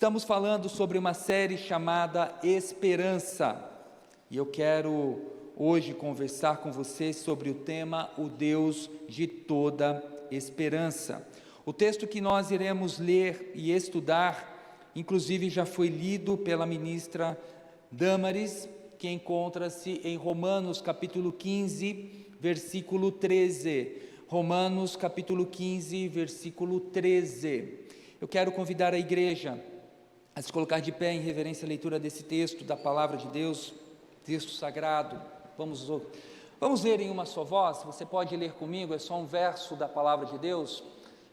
Estamos falando sobre uma série chamada Esperança, e eu quero hoje conversar com vocês sobre o tema O Deus de toda esperança. O texto que nós iremos ler e estudar, inclusive já foi lido pela ministra Damaris, que encontra-se em Romanos capítulo 15, versículo 13. Romanos capítulo 15, versículo 13. Eu quero convidar a igreja a se colocar de pé em reverência à leitura desse texto, da palavra de Deus, texto sagrado. Vamos ler em uma só voz. Você pode ler comigo, é só um verso da palavra de Deus.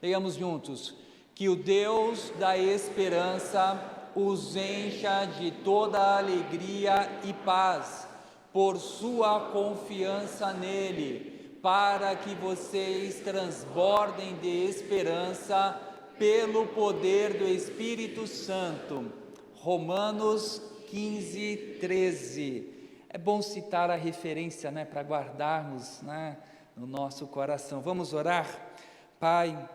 Leiamos juntos. Que o Deus da esperança os encha de toda alegria e paz, por sua confiança nele, para que vocês transbordem de esperança pelo poder do Espírito Santo. Romanos 15, 13. É bom citar a referência, para guardarmos, no nosso coração. Vamos orar? Pai,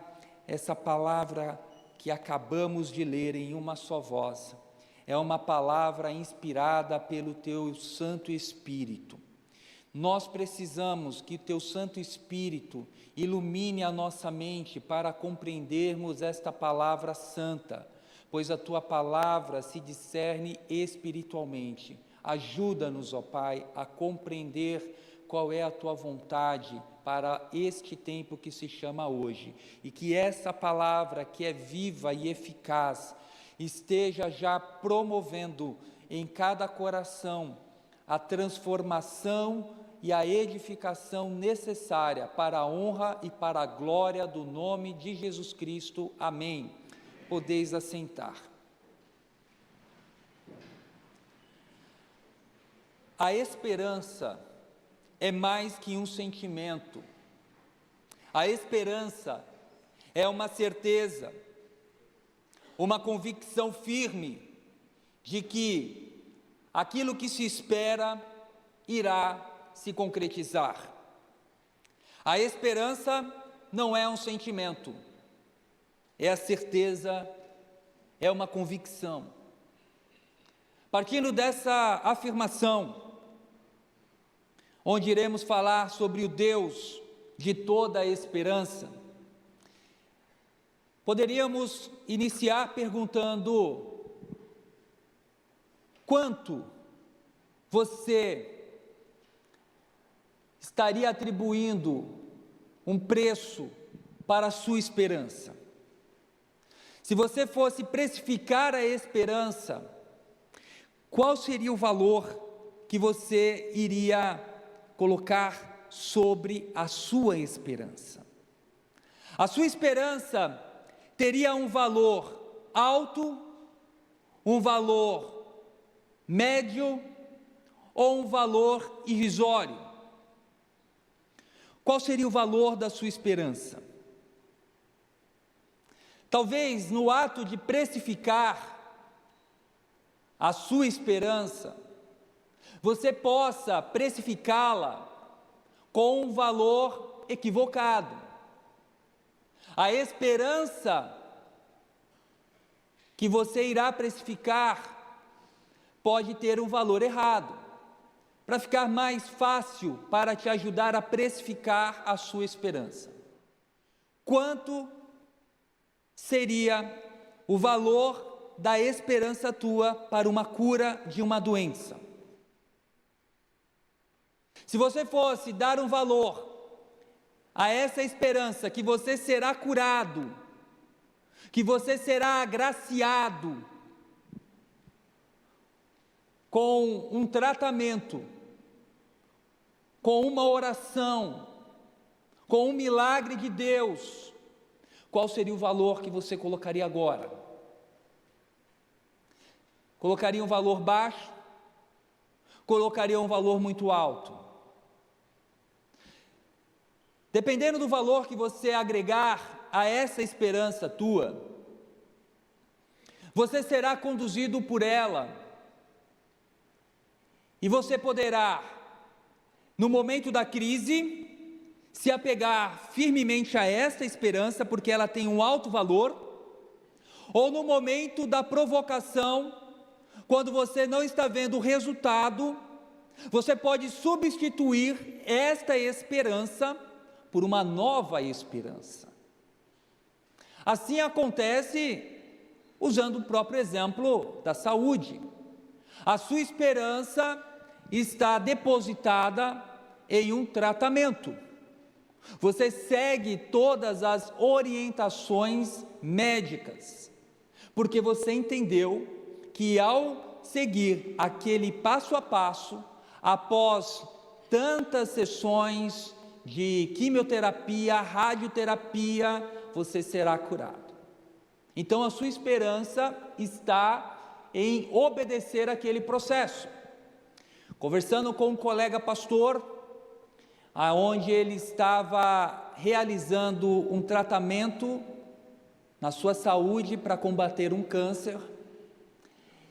essa palavra que acabamos de ler em uma só voz, é uma palavra inspirada pelo Teu Santo Espírito. Nós precisamos que o Teu Santo Espírito ilumine a nossa mente para compreendermos esta palavra santa, pois a Tua palavra se discerne espiritualmente. Ajuda-nos, ó Pai, a compreender qual é a Tua vontade para este tempo que se chama hoje, e que essa palavra, que é viva e eficaz, esteja já promovendo em cada coração a transformação e a edificação necessária para a honra e para a glória do nome de Jesus Cristo. Amém. Podeis assentar. A esperança é mais que um sentimento. A esperança é uma certeza, uma convicção firme de que aquilo que se espera irá se concretizar. A esperança não é um sentimento, é a certeza, é uma convicção. Partindo dessa afirmação, onde iremos falar sobre o Deus de toda a esperança, poderíamos iniciar perguntando: quanto você estaria atribuindo um preço para a sua esperança? Se você fosse precificar a esperança, qual seria o valor que você iria colocar sobre a sua esperança? A sua esperança teria um valor alto, um valor médio ou um valor irrisório? Qual seria o valor da sua esperança? Talvez no ato de precificar a sua esperança, você possa precificá-la com um valor equivocado. A esperança que você irá precificar pode ter um valor errado. Para ficar mais fácil para te ajudar a precificar a sua esperança, quanto seria o valor da esperança tua para uma cura de uma doença? Se você fosse dar um valor a essa esperança que você será curado, que você será agraciado com um tratamento, com uma oração, com um milagre de Deus, qual seria o valor que você colocaria agora? Colocaria um valor baixo? Colocaria um valor muito alto? Dependendo do valor que você agregar a essa esperança tua, você será conduzido por ela, e você poderá, no momento da crise, se apegar firmemente a esta esperança, porque ela tem um alto valor, ou no momento da provocação, quando você não está vendo o resultado, você pode substituir esta esperança por uma nova esperança. Assim acontece usando o próprio exemplo da saúde. A sua esperança está depositada em um tratamento. Você segue todas as orientações médicas, porque você entendeu que ao seguir aquele passo a passo, após tantas sessões de quimioterapia, radioterapia, você será curado. Então a sua esperança está em obedecer aquele processo. Conversando com um colega pastor, aonde ele estava realizando um tratamento na sua saúde para combater um câncer,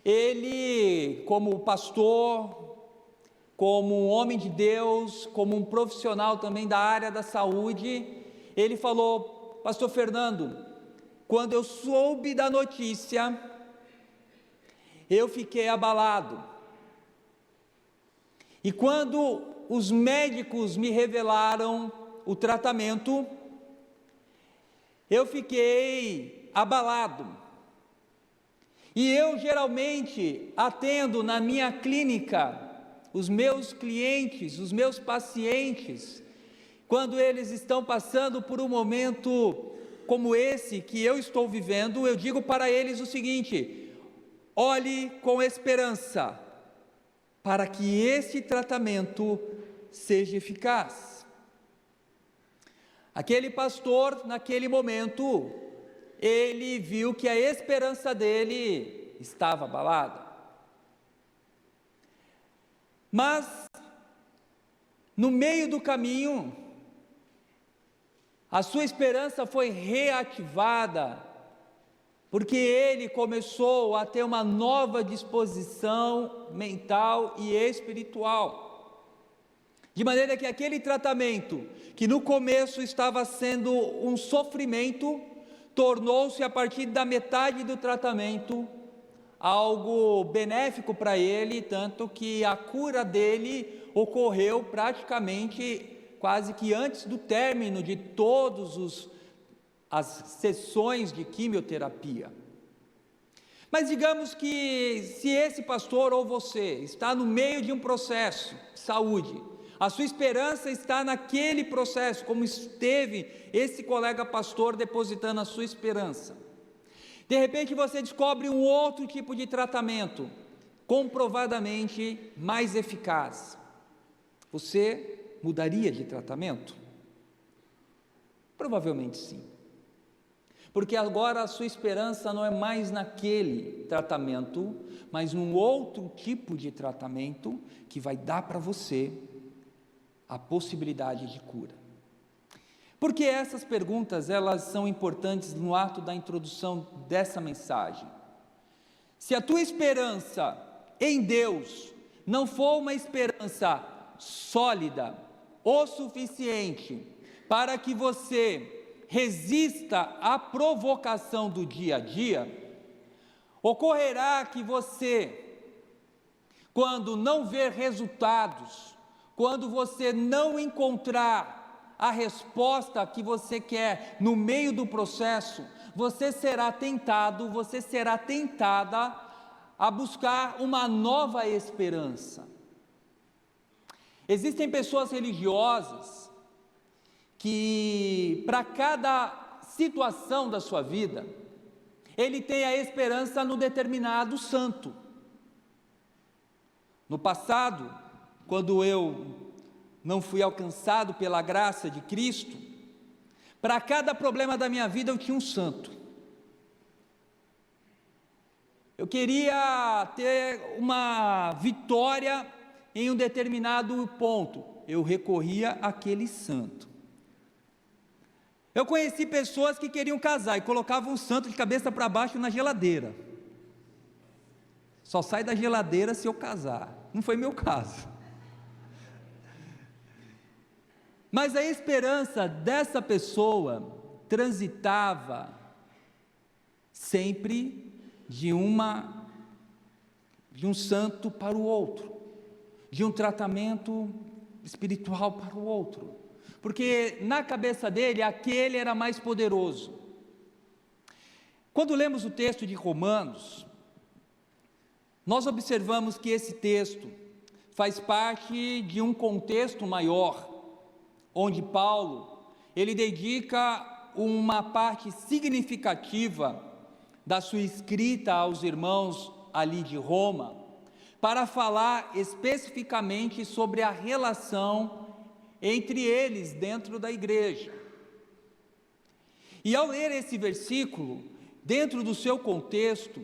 ele, como pastor, como um homem de Deus, como um profissional também da área da saúde, ele falou: pastor Fernando, quando eu soube da notícia, eu fiquei abalado. E quando os médicos me revelaram o tratamento, eu fiquei abalado. E eu geralmente atendo na minha clínica os meus clientes, os meus pacientes, quando eles estão passando por um momento como esse que eu estou vivendo, eu digo para eles o seguinte: olhe com esperança, para que esse tratamento seja eficaz. Aquele pastor, naquele momento, ele viu que a esperança dele estava abalada. Mas, no meio do caminho, a sua esperança foi reativada, porque ele começou a ter uma nova disposição mental e espiritual. De maneira que aquele tratamento, que no começo estava sendo um sofrimento, tornou-se, a partir da metade do tratamento, algo benéfico para ele, tanto que a cura dele ocorreu praticamente quase que antes do término de todas as sessões de quimioterapia. Mas digamos que se esse pastor ou você está no meio de um processo de saúde, a sua esperança está naquele processo, como esteve esse colega pastor depositando a sua esperança. De repente você descobre um outro tipo de tratamento, comprovadamente mais eficaz. Você mudaria de tratamento? Provavelmente sim. Porque agora a sua esperança não é mais naquele tratamento, mas num outro tipo de tratamento que vai dar para você a possibilidade de cura. Porque essas perguntas, elas são importantes no ato da introdução dessa mensagem. Se a tua esperança em Deus não for uma esperança sólida o suficiente para que você resista à provocação do dia a dia, ocorrerá que você, quando não ver resultados, quando você não encontrar a resposta que você quer no meio do processo, você será tentado, você será tentada a buscar uma nova esperança. Existem pessoas religiosas que, para cada situação da sua vida, ele tem a esperança no determinado santo. No passado, quando eu não fui alcançado pela graça de Cristo, para cada problema da minha vida eu tinha um santo. Eu queria ter uma vitória em um determinado ponto, eu recorria àquele santo. Eu conheci pessoas que queriam casar e colocavam um santo de cabeça para baixo na geladeira. Só sai da geladeira se eu casar. Não foi meu caso. Mas a esperança dessa pessoa transitava sempre de um santo para o outro, de um tratamento espiritual para o outro, porque na cabeça dele aquele era mais poderoso. Quando lemos o texto de Romanos, nós observamos que esse texto faz parte de um contexto maior, onde Paulo, ele dedica uma parte significativa da sua escrita aos irmãos ali de Roma, para falar especificamente sobre a relação entre eles dentro da igreja. E ao ler esse versículo, dentro do seu contexto,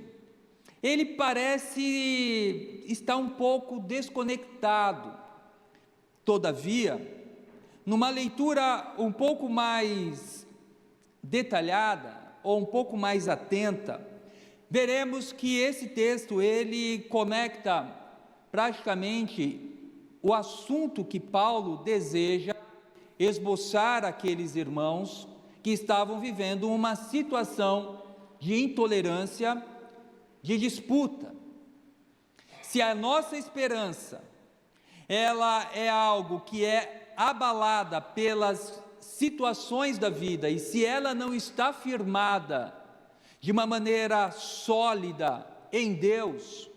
ele parece estar um pouco desconectado. Todavia, numa leitura um pouco mais detalhada, ou um pouco mais atenta, veremos que esse texto, ele conecta praticamente o assunto que Paulo deseja esboçar àqueles irmãos que estavam vivendo uma situação de intolerância, de disputa. Se a nossa esperança, ela é algo que é abalada pelas situações da vida, e se ela não está firmada de uma maneira sólida em Deus,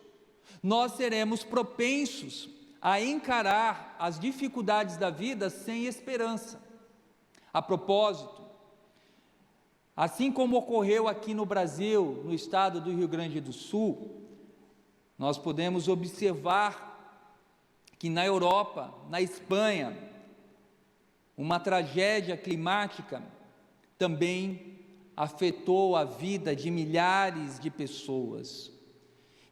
nós seremos propensos a encarar as dificuldades da vida sem esperança. A propósito, assim como ocorreu aqui no Brasil, no estado do Rio Grande do Sul, nós podemos observar que na Europa, na Espanha, uma tragédia climática também afetou a vida de milhares de pessoas.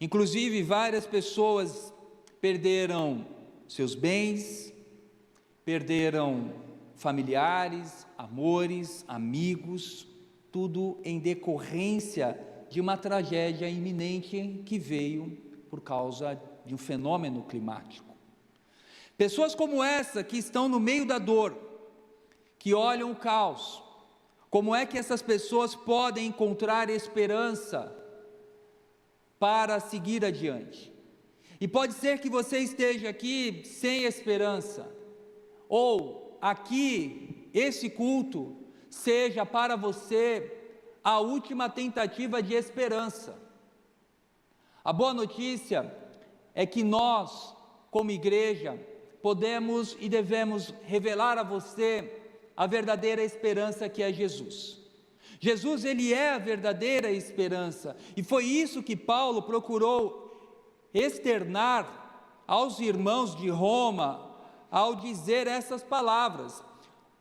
Inclusive, várias pessoas perderam seus bens, perderam familiares, amores, amigos, tudo em decorrência de uma tragédia iminente que veio por causa de um fenômeno climático. Pessoas como essa, que estão no meio da dor, que olham o caos, como é que essas pessoas podem encontrar esperança para seguir adiante? E pode ser que você esteja aqui sem esperança, ou aqui, esse culto seja para você a última tentativa de esperança. A boa notícia é que nós, como igreja, podemos e devemos revelar a você a verdadeira esperança, que é Jesus. Jesus, ele é a verdadeira esperança, e foi isso que Paulo procurou externar aos irmãos de Roma, ao dizer essas palavras,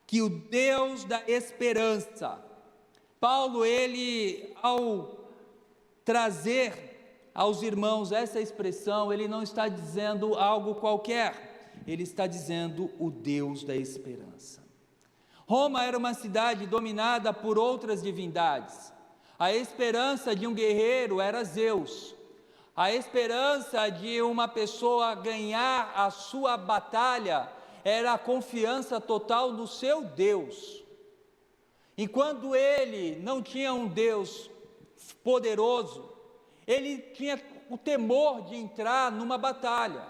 que o Deus da esperança. Paulo, ele, ao trazer aos irmãos essa expressão, ele não está dizendo algo qualquer, ele está dizendo o Deus da esperança. Roma era uma cidade dominada por outras divindades. A esperança de um guerreiro era Zeus. A esperança de uma pessoa ganhar a sua batalha era a confiança total no seu Deus. E quando ele não tinha um Deus poderoso, ele tinha o temor de entrar numa batalha.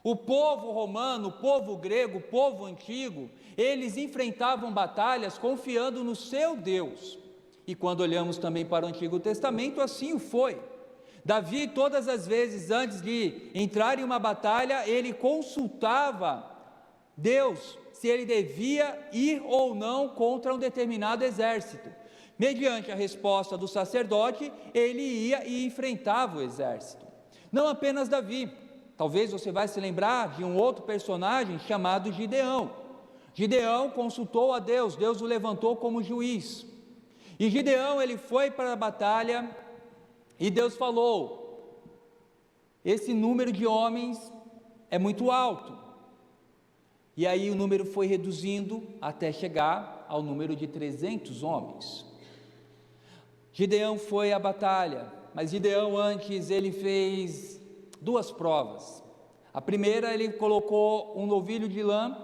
O povo romano, o povo grego, o povo antigo, eles enfrentavam batalhas confiando no seu Deus. E quando olhamos também para o Antigo Testamento, assim o foi. Davi, todas as vezes antes de entrar em uma batalha, ele consultava Deus se ele devia ir ou não contra um determinado exército. Mediante a resposta do sacerdote, ele ia e enfrentava o exército. Não apenas Davi, talvez você vai se lembrar de um outro personagem chamado Gideão. Gideão consultou a Deus, Deus o levantou como juiz. E Gideão, ele foi para a batalha, e Deus falou: esse número de homens é muito alto. E aí o número foi reduzindo até chegar ao número de 300 homens. Gideão foi à batalha, mas Gideão antes ele fez duas provas. A primeira, ele colocou um novilho de lã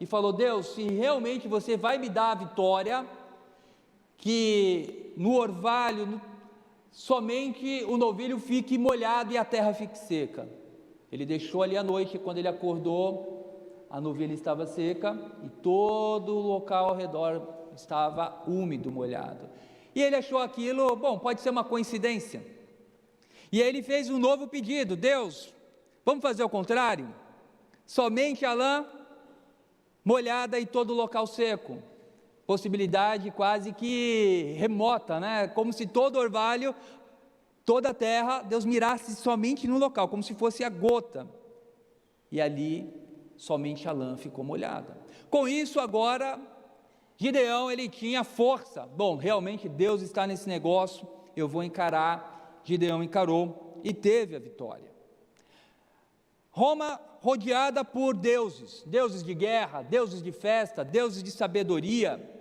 e falou: Deus, se realmente você vai me dar a vitória, que que no orvalho somente o novilho fique molhado e a terra fique seca. Ele deixou ali à noite, quando ele acordou, a novilha estava seca e todo o local ao redor estava úmido, molhado. E ele achou aquilo, bom, pode ser uma coincidência. E aí ele fez um novo pedido: Deus, vamos fazer o contrário? Somente a lã molhada e todo o local seco. Possibilidade quase que remota, né? Como se todo orvalho, toda a terra, Deus mirasse somente no local, como se fosse a gota. E ali, somente a lã ficou molhada. Com isso, agora, Gideão, ele tinha força. Bom, realmente Deus está nesse negócio, eu vou encarar. Gideão encarou e teve a vitória. Roma rodeada por deuses, deuses de guerra, deuses de festa, deuses de sabedoria,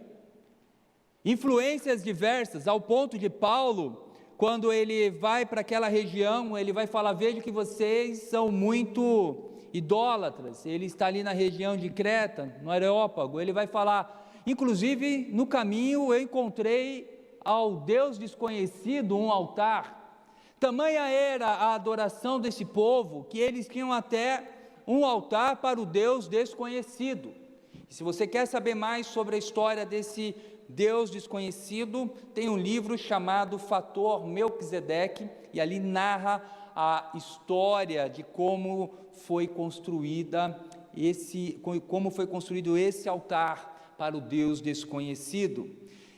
influências diversas, ao ponto de Paulo, quando ele vai para aquela região, ele vai falar: vejo que vocês são muito idólatras. Ele está ali na região de Creta, no Areópago, ele vai falar, inclusive no caminho eu encontrei ao Deus desconhecido um altar. Tamanha era a adoração desse povo, que eles tinham até um altar para o Deus desconhecido. E se você quer saber mais sobre a história desse Deus desconhecido, tem um livro chamado Fator Melquisedeque, e ali narra a história de como foi construído esse altar para o Deus desconhecido.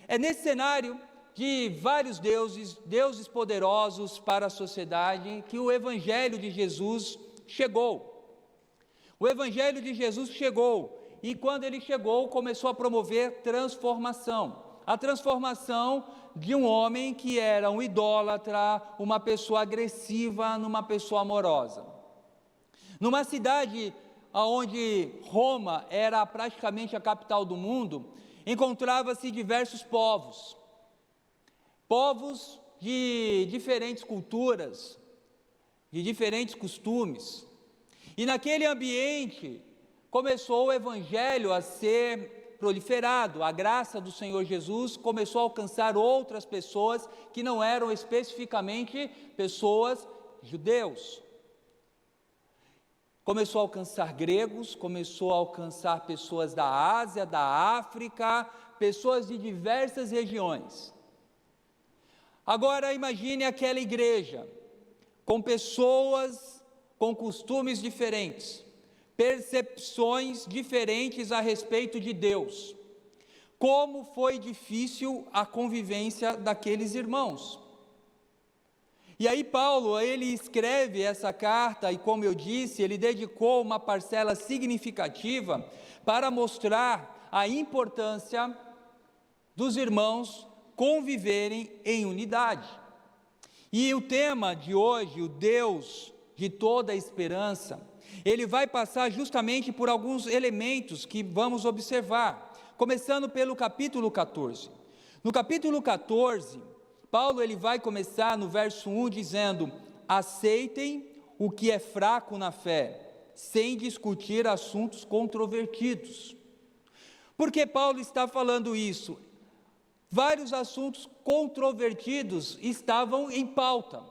É nesse cenário de vários deuses poderosos para a sociedade, que o Evangelho de Jesus chegou. O Evangelho de Jesus chegou, e quando ele chegou, começou a promover transformação. A transformação de um homem que era um idólatra, uma pessoa agressiva, numa pessoa amorosa. Numa cidade onde Roma era praticamente a capital do mundo, encontrava-se diversos povos de diferentes culturas, de diferentes costumes. E naquele ambiente começou o Evangelho a ser proliferado, a graça do Senhor Jesus começou a alcançar outras pessoas que não eram especificamente pessoas judeus. Começou a alcançar gregos, começou a alcançar pessoas da Ásia, da África, pessoas de diversas regiões. Agora imagine aquela igreja, com pessoas com costumes diferentes, percepções diferentes a respeito de Deus. Como foi difícil a convivência daqueles irmãos. E aí Paulo, ele escreve essa carta, e como eu disse, ele dedicou uma parcela significativa para mostrar a importância dos irmãos conviverem em unidade. E o tema de hoje, o Deus de toda a esperança, ele vai passar justamente por alguns elementos que vamos observar, começando pelo capítulo 14. No capítulo 14, Paulo ele vai começar no verso 1 dizendo: aceitem o que é fraco na fé, sem discutir assuntos controvertidos. Por que Paulo está falando isso? Vários assuntos controvertidos estavam em pauta.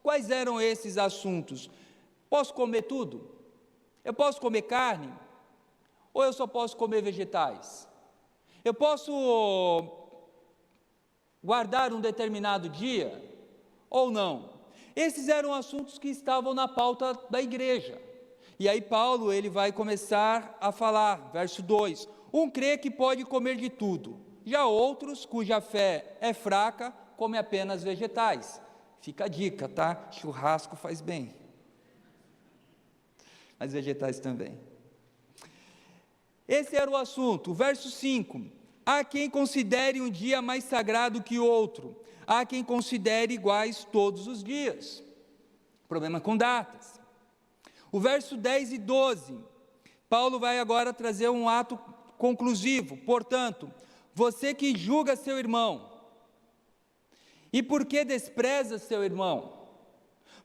Quais eram esses assuntos? Posso comer tudo? Eu posso comer carne? Ou eu só posso comer vegetais? Eu posso guardar um determinado dia? Ou não? Esses eram assuntos que estavam na pauta da igreja. E aí Paulo ele vai começar a falar, verso 2: um crê que pode comer de tudo, já outros, cuja fé é fraca, come apenas vegetais. Fica a dica, tá? Churrasco faz bem, mas vegetais também. Esse era o assunto. Verso 5: há quem considere um dia mais sagrado que outro, há quem considere iguais todos os dias. Problema com datas. O verso 10 e 12, Paulo vai agora trazer um ato conclusivo. Portanto, você que julga seu irmão, e por que despreza seu irmão?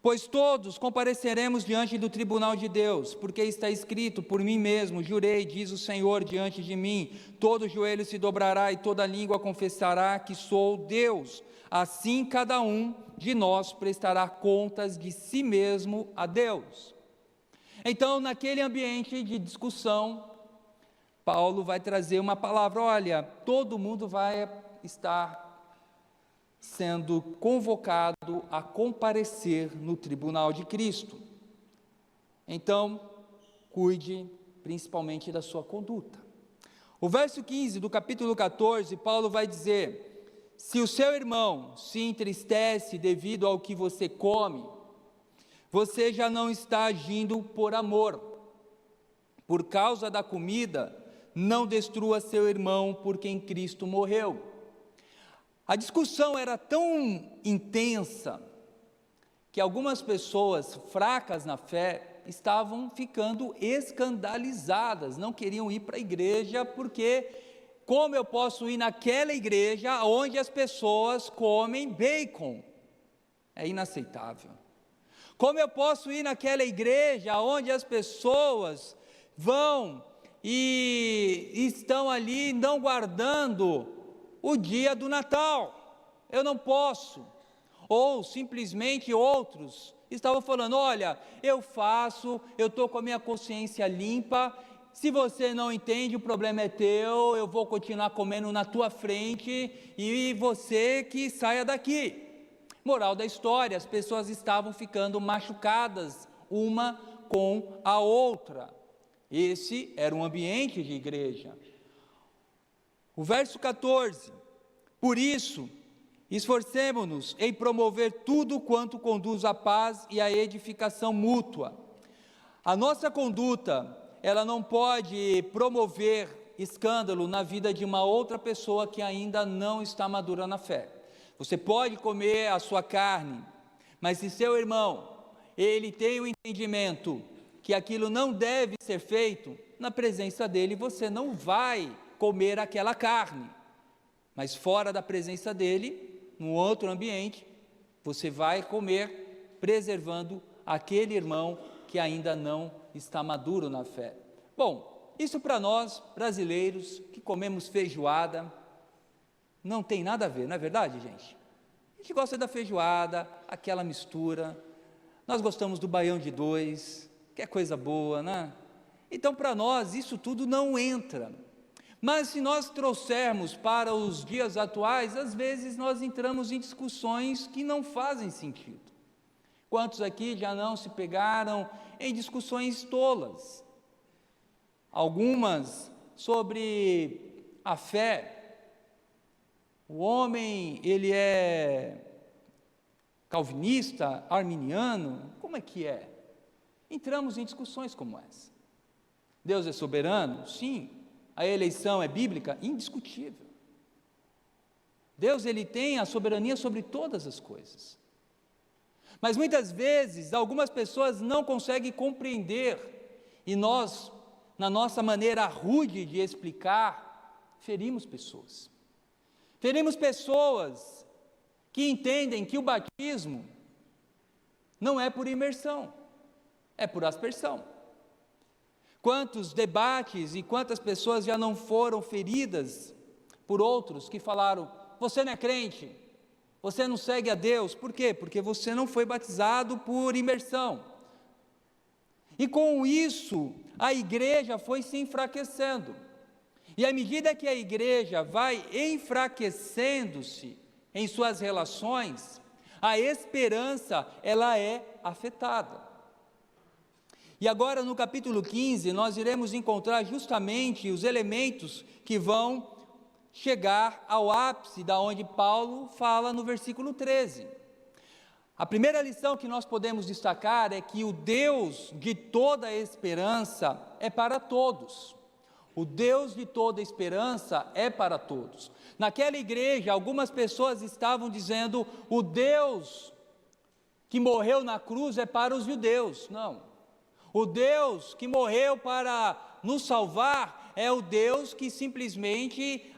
Pois todos compareceremos diante do tribunal de Deus, porque está escrito: por mim mesmo jurei, diz o Senhor, diante de mim, todo joelho se dobrará e toda língua confessará que sou Deus. Assim cada um de nós prestará contas de si mesmo a Deus. Então, naquele ambiente de discussão, Paulo vai trazer uma palavra: olha, todo mundo vai estar sendo convocado a comparecer no tribunal de Cristo. Então, cuide principalmente da sua conduta. O verso 15 do capítulo 14, Paulo vai dizer: se o seu irmão se entristece devido ao que você come, você já não está agindo por amor. Por causa da comida, não destrua seu irmão por quem Cristo morreu. A discussão era tão intensa que algumas pessoas fracas na fé estavam ficando escandalizadas, não queriam ir para a igreja, porque como eu posso ir naquela igreja onde as pessoas comem bacon? É inaceitável. Como eu posso ir naquela igreja onde as pessoas vão e estão ali não guardando o dia do Natal? Eu não posso. Ou simplesmente outros estavam falando: olha, eu faço, eu estou com a minha consciência limpa, se você não entende, o problema é teu, eu vou continuar comendo na tua frente e você que saia daqui. Moral da história: as pessoas estavam ficando machucadas uma com a outra. Esse era um ambiente de igreja. O verso 14: por isso, esforcemo-nos em promover tudo quanto conduz à paz e à edificação mútua. A nossa conduta, ela não pode promover escândalo na vida de uma outra pessoa que ainda não está madura na fé. Você pode comer a sua carne, mas se seu irmão, ele tem o entendimento que aquilo não deve ser feito, na presença dele você não vai comer aquela carne, mas fora da presença dele, num outro ambiente, você vai comer, preservando aquele irmão que ainda não está maduro na fé. Bom, isso para nós brasileiros que comemos feijoada não tem nada a ver, não é verdade, gente? A gente gosta da feijoada, aquela mistura, nós gostamos do baião de dois, que é coisa boa, né? Então para nós isso tudo não entra. Mas se nós trouxermos para os dias atuais, às vezes nós entramos em discussões que não fazem sentido. Quantos aqui já não se pegaram em discussões tolas? Algumas sobre a fé. O homem, ele é calvinista, arminiano, como é que é? Entramos em discussões como essa. Deus é soberano? Sim. A eleição é bíblica? Indiscutível. Deus, ele tem a soberania sobre todas as coisas. Mas muitas vezes, algumas pessoas não conseguem compreender, e nós, na nossa maneira rude de explicar, ferimos pessoas. Ferimos pessoas que entendem que o batismo não é por imersão, é por aspersão. Quantos debates e quantas pessoas já não foram feridas por outros que falaram: você não é crente, você não segue a Deus. Por quê? Porque você não foi batizado por imersão. E com isso, a igreja foi se enfraquecendo. E à medida que a igreja vai enfraquecendo-se em suas relações, a esperança, ela é afetada. E agora no capítulo 15, nós iremos encontrar justamente os elementos que vão chegar ao ápice da onde Paulo fala no versículo 13. A primeira lição que nós podemos destacar é que o Deus de toda esperança é para todos. O Deus de toda esperança é para todos. Naquela igreja, algumas pessoas estavam dizendo: o Deus que morreu na cruz é para os judeus. Não. O Deus que morreu para nos salvar é o Deus que simplesmente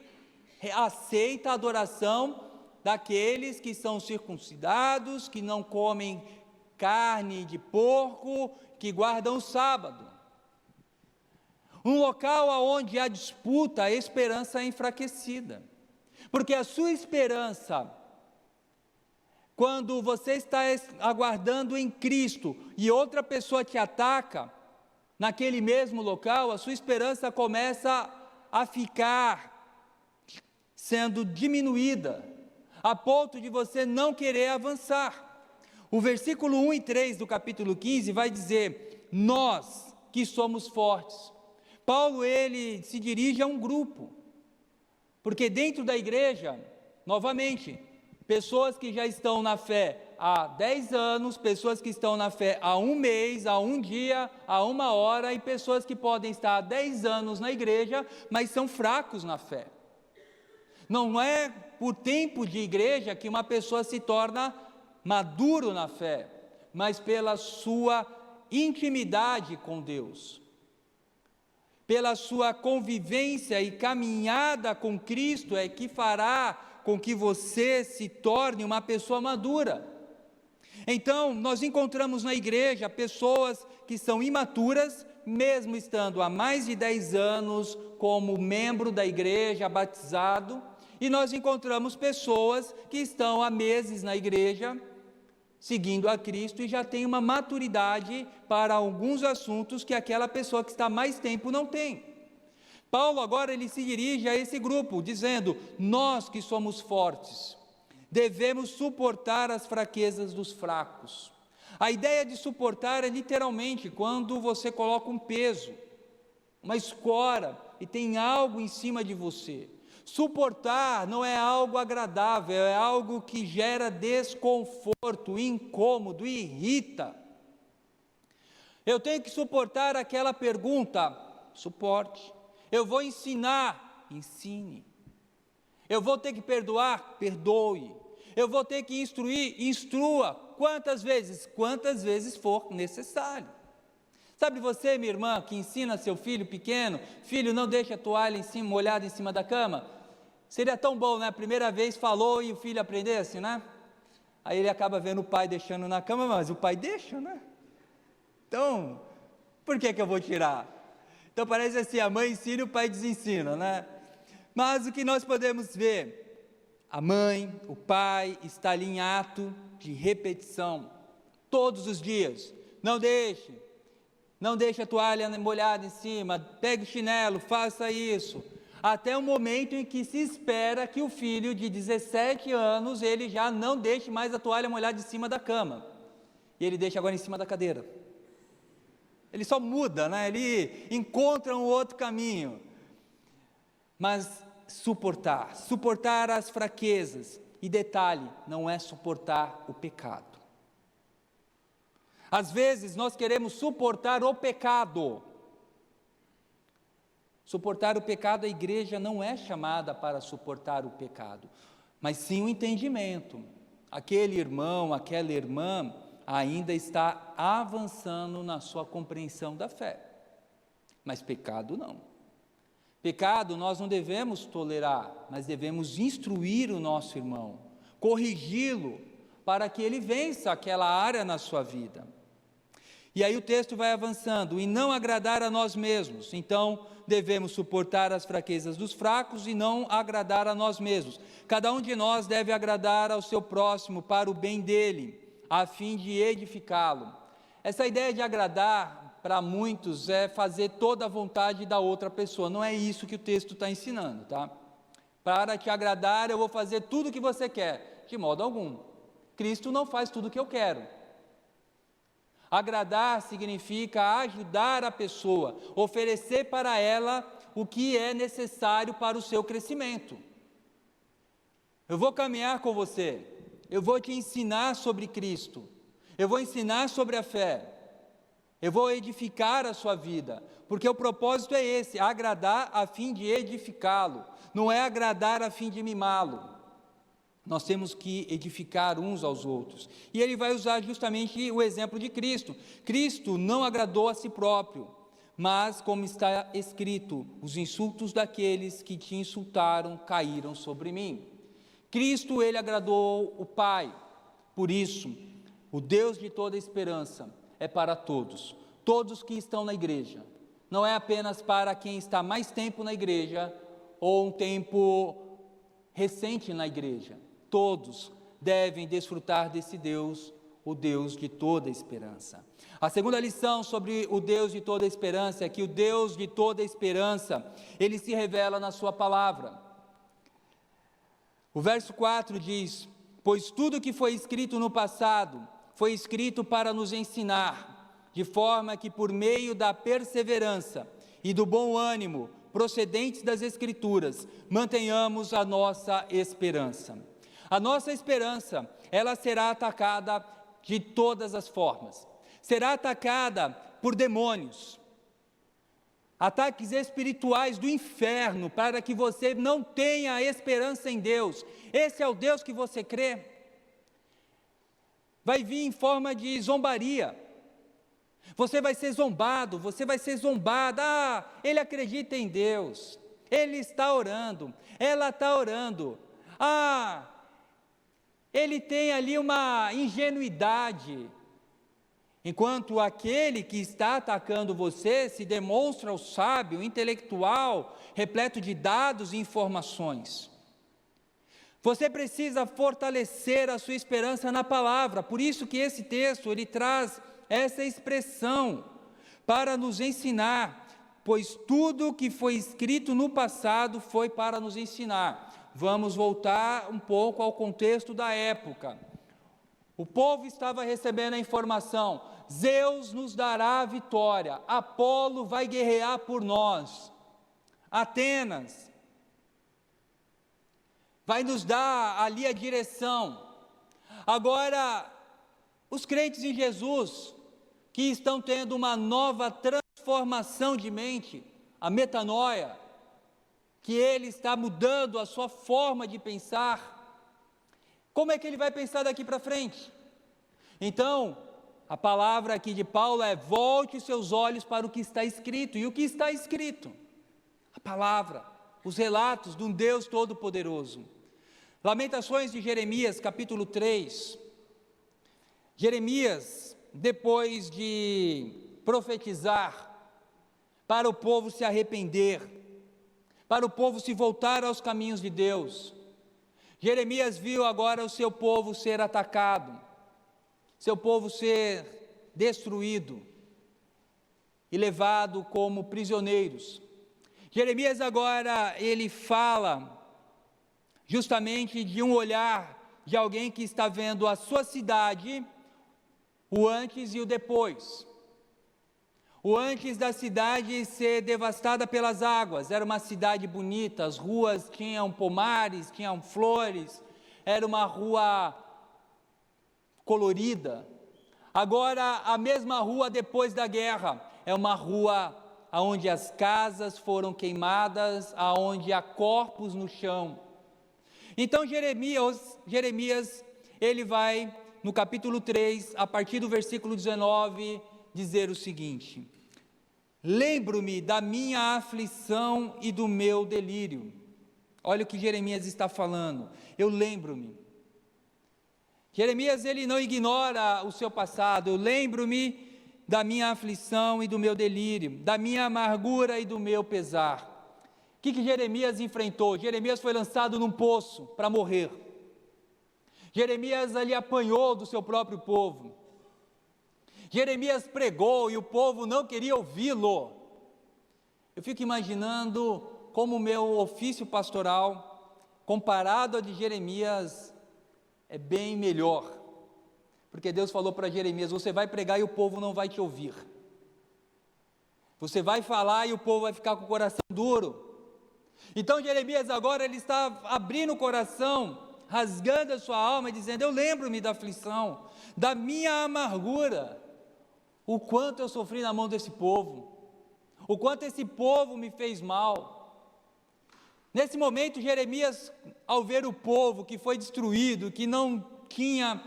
aceita a adoração daqueles que são circuncidados, que não comem carne de porco que guardam o sábado. Um local onde há disputa, a esperança é enfraquecida. Porque a sua esperança, quando você está aguardando em Cristo e outra pessoa te ataca, naquele mesmo local, a sua esperança começa a ficar sendo diminuída, a ponto de você não querer avançar. O versículo 1 e 3 do capítulo 15 vai dizer: nós que somos fortes. Paulo, ele se dirige a um grupo, porque dentro da igreja, novamente, pessoas que já estão na fé há 10 anos, pessoas que estão na fé há um mês, há um dia, há uma hora, e pessoas que podem estar há 10 anos na igreja, mas são fracos na fé. Não é por tempo de igreja que uma pessoa se torna maduro na fé, mas pela sua intimidade com Deus, pela sua convivência e caminhada com Cristo, é que fará com que você se torne uma pessoa madura. Então, nós encontramos na igreja pessoas que são imaturas, mesmo estando há mais de 10 anos como membro da igreja, batizado, e nós encontramos pessoas que estão há meses na igreja, seguindo a Cristo, e já tem uma maturidade para alguns assuntos que aquela pessoa que está mais tempo não tem. Paulo agora ele se dirige a esse grupo, dizendo: nós que somos fortes, devemos suportar as fraquezas dos fracos. A ideia de suportar é literalmente quando você coloca um peso, uma escora, e tem algo em cima de você. Suportar não é algo agradável, é algo que gera desconforto, incômodo, irrita. Eu tenho que suportar aquela pergunta, suporte. Eu vou ensinar, ensine. Eu vou ter que perdoar, perdoe. Eu vou ter que instruir, instrua. Quantas vezes? Quantas vezes for necessário. Sabe você, minha irmã, que ensina seu filho pequeno: filho, não deixe a toalha molhada em cima da cama? Seria tão bom, né? A primeira vez falou e o filho aprendesse, né? Aí ele acaba vendo o pai deixando na cama, mas o pai deixa, né? Então, por que eu vou tirar? Então parece assim, a mãe ensina e o pai desensina, né? Mas o que nós podemos ver, a mãe, o pai está ali em ato de repetição, todos os dias. Não deixe a toalha molhada em cima, pegue o chinelo, faça isso, até o momento em que se espera que o filho de 17 anos, ele já não deixe mais a toalha molhada em cima da cama, e ele deixa agora em cima da cadeira. Ele só muda, né? Ele encontra um outro caminho. Mas suportar as fraquezas, e detalhe, não é suportar o pecado. Às vezes nós queremos suportar o pecado. Suportar o pecado, a igreja não é chamada para suportar o pecado, mas sim o entendimento. Aquele irmão, aquela irmã ainda está avançando na sua compreensão da fé, mas pecado não. Pecado nós não devemos tolerar, mas devemos instruir o nosso irmão, corrigi-lo, para que ele vença aquela área na sua vida. E aí o texto vai avançando: e não agradar a nós mesmos. Então, devemos suportar as fraquezas dos fracos e não agradar a nós mesmos. Cada um de nós deve agradar ao seu próximo para o bem dele, a fim de edificá-lo. Essa ideia de agradar, para muitos, é fazer toda a vontade da outra pessoa. Não é isso que o texto está ensinando, tá? Para te agradar, eu vou fazer tudo o que você quer. De modo algum. Cristo não faz tudo o que eu quero. Agradar significa ajudar a pessoa, oferecer para ela o que é necessário para o seu crescimento. Eu vou caminhar com você, eu vou te ensinar sobre Cristo, eu vou ensinar sobre a fé, eu vou edificar a sua vida, porque o propósito é esse: agradar a fim de edificá-lo, não é agradar a fim de mimá-lo. Nós temos que edificar uns aos outros. E ele vai usar justamente o exemplo de Cristo. Cristo não agradou a si próprio, mas, como está escrito, os insultos daqueles que te insultaram caíram sobre mim. Cristo, ele agradou o Pai. Por isso, O Deus de toda esperança é para todos, todos que estão na igreja. Não é apenas para quem está mais tempo na igreja ou um tempo recente na igreja. Todos devem desfrutar desse Deus, o Deus de toda esperança. A segunda lição sobre o Deus de toda esperança é que o Deus de toda esperança, ele se revela na sua palavra. O verso 4 diz: pois tudo que foi escrito no passado foi escrito para nos ensinar, de forma que por meio da perseverança e do bom ânimo procedentes das Escrituras, mantenhamos a nossa esperança. A nossa esperança, ela será atacada de todas as formas. Será atacada por demônios, ataques espirituais do inferno, para que você não tenha esperança em Deus. Esse é o Deus que você crê? Vai vir em forma de zombaria. Você vai ser zombado, você vai ser zombada. Ah, ele acredita em Deus, ele está orando, ela está orando. Ah, ele tem ali uma ingenuidade. Enquanto aquele que está atacando você se demonstra o sábio, intelectual, repleto de dados e informações. Você precisa fortalecer a sua esperança na palavra. Por isso que esse texto, ele traz essa expressão para nos ensinar, pois tudo que foi escrito no passado foi para nos ensinar. Vamos voltar um pouco ao contexto da época. O povo estava recebendo a informação: Zeus nos dará a vitória, Apolo vai guerrear por nós, Atenas vai nos dar ali a direção. Agora, os crentes em Jesus, que estão tendo uma nova transformação de mente, a metanoia, que ele está mudando a sua forma de pensar, como é que ele vai pensar daqui para frente? Então, a palavra aqui de Paulo é: volte os seus olhos para o que está escrito. E o que está escrito? A palavra, os relatos de um Deus Todo-Poderoso. Lamentações de Jeremias, capítulo 3. Jeremias, depois de profetizar para o povo se arrepender, para o povo se voltar aos caminhos de Deus, Jeremias viu agora o seu povo ser atacado, seu povo ser destruído e levado como prisioneiros. Jeremias agora, ele fala justamente de um olhar de alguém que está vendo a sua cidade, o antes e o depois. O antes da cidade ser devastada pelas águas, era uma cidade bonita, as ruas tinham pomares, tinham flores, era uma rua colorida. Agora, a mesma rua depois da guerra, é uma rua onde as casas foram queimadas, onde há corpos no chão. Então Jeremias, ele vai no capítulo 3, a partir do versículo 19, dizer o seguinte: lembro-me da minha aflição e do meu delírio. Olha o que Jeremias está falando: eu lembro-me. Jeremias, ele não ignora o seu passado. Eu lembro-me da minha aflição e do meu delírio, da minha amargura e do meu pesar. O que Jeremias enfrentou? Jeremias foi lançado num poço para morrer. Jeremias ali apanhou do seu próprio povo. Jeremias pregou e o povo não queria ouvi-lo. Eu fico imaginando como o meu ofício pastoral, comparado ao de Jeremias, é bem melhor. Porque Deus falou para Jeremias: você vai pregar e o povo não vai te ouvir. Você vai falar e o povo vai ficar com o coração duro. Então Jeremias agora, ele está abrindo o coração, rasgando a sua alma e dizendo: eu lembro-me da aflição, da minha amargura, o quanto eu sofri na mão desse povo, o quanto esse povo me fez mal. Nesse momento, Jeremias, ao ver o povo que foi destruído, que não tinha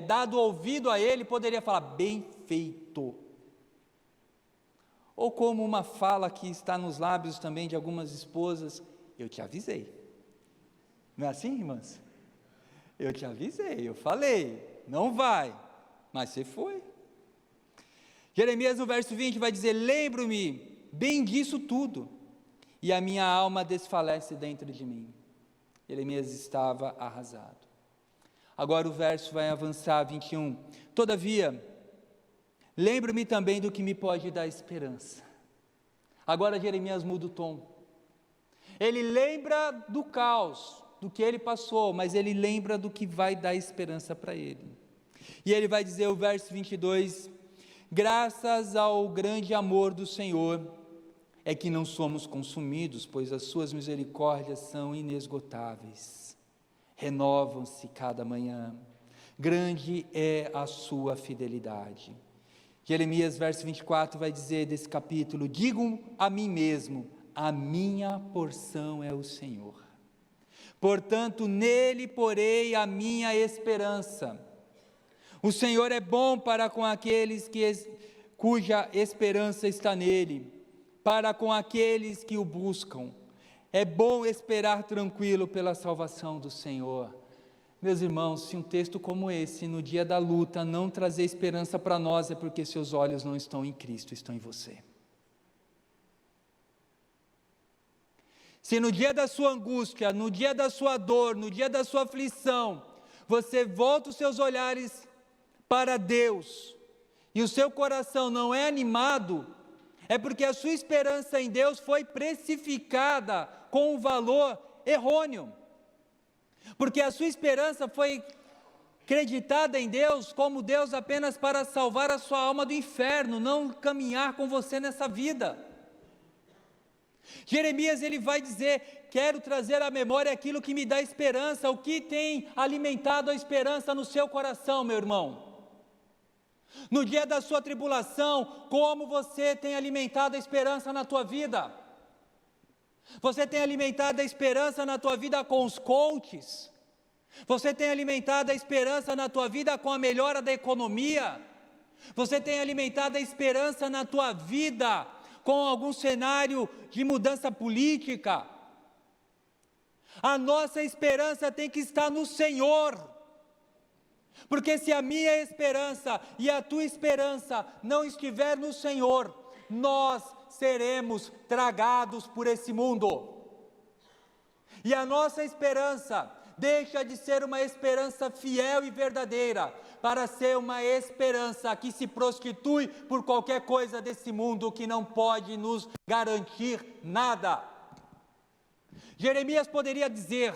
dado ouvido a ele, poderia falar: bem feito. Ou como uma fala que está nos lábios também de algumas esposas: eu te avisei. Não é assim, irmãs? Eu te avisei, eu falei. Não vai, mas você foi. Jeremias no verso 20 vai dizer: lembro-me bem disso tudo, e a minha alma desfalece dentro de mim. Jeremias estava arrasado. Agora o verso vai avançar, 21. Todavia, lembro-me também do que me pode dar esperança. Agora Jeremias muda o tom. Ele lembra do caos, do que ele passou, mas ele lembra do que vai dar esperança para ele. E ele vai dizer o verso 22, graças ao grande amor do Senhor, é que não somos consumidos, pois as suas misericórdias são inesgotáveis, renovam-se cada manhã, grande é a sua fidelidade. Jeremias, verso 24, vai dizer desse capítulo: digo a mim mesmo, a minha porção é o Senhor, portanto nele porei a minha esperança. O Senhor é bom para com aqueles cuja esperança está nele, para com aqueles que o buscam. É bom esperar tranquilo pela salvação do Senhor. Meus irmãos, se um texto como esse, no dia da luta, não trazer esperança para nós, é porque seus olhos não estão em Cristo, estão em você. Se no dia da sua angústia, no dia da sua dor, no dia da sua aflição, você volta os seus olhares para Deus, e o seu coração não é animado, é porque a sua esperança em Deus foi precificada com um valor errôneo, porque a sua esperança foi acreditada em Deus como Deus apenas para salvar a sua alma do inferno, não caminhar com você nessa vida. Jeremias ele vai dizer: quero trazer à memória aquilo que me dá esperança. O que tem alimentado a esperança no seu coração, meu irmão? No dia da sua tribulação, como você tem alimentado a esperança na tua vida? Você tem alimentado a esperança na tua vida com os coaches? Você tem alimentado a esperança na tua vida com a melhora da economia? Você tem alimentado a esperança na tua vida com algum cenário de mudança política? A nossa esperança tem que estar no Senhor. Porque se a minha esperança e a tua esperança não estiver no Senhor, nós seremos tragados por esse mundo. E a nossa esperança deixa de ser uma esperança fiel e verdadeira, para ser uma esperança que se prostitui por qualquer coisa desse mundo que não pode nos garantir nada. Jeremias poderia dizer: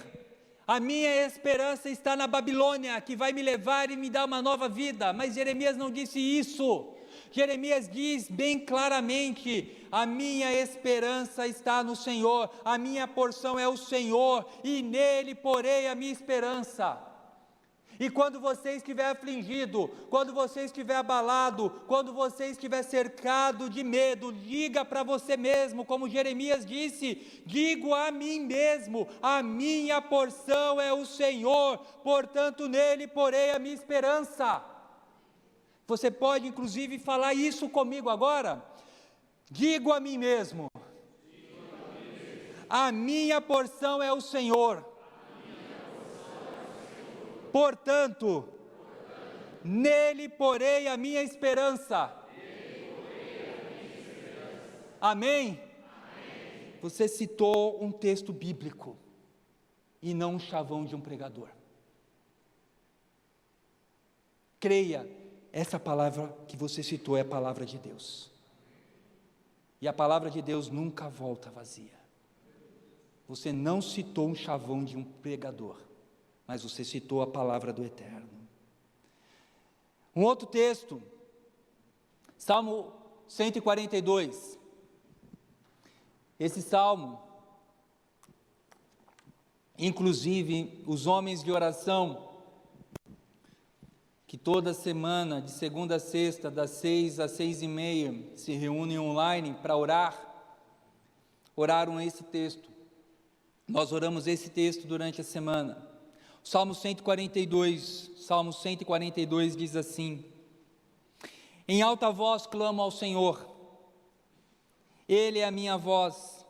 a minha esperança está na Babilônia, que vai me levar e me dar uma nova vida. Mas Jeremias não disse isso. Jeremias diz bem claramente: a minha esperança está no Senhor, a minha porção é o Senhor, e nele porei a minha esperança. E quando você estiver afligido, quando você estiver abalado, quando você estiver cercado de medo, diga para você mesmo, como Jeremias disse: digo a mim mesmo, a minha porção é o Senhor, portanto nele porei a minha esperança. Você pode inclusive falar isso comigo agora? Digo a mim mesmo, a minha porção é o Senhor. Portanto, nele porei a minha esperança. Amém? Você citou um texto bíblico e não um chavão de um pregador. Creia, essa palavra que você citou é a palavra de Deus. E a palavra de Deus nunca volta vazia. Você não citou um chavão de um pregador, mas você citou a palavra do Eterno. Um outro texto, Salmo 142. Esse salmo, inclusive os homens de oração, que toda semana, de segunda a sexta, das 6 às 6:30, se reúnem online para oraram esse texto. Nós oramos esse texto durante a semana. Salmo 142 diz assim: em alta voz clamo ao Senhor, Ele é a minha voz,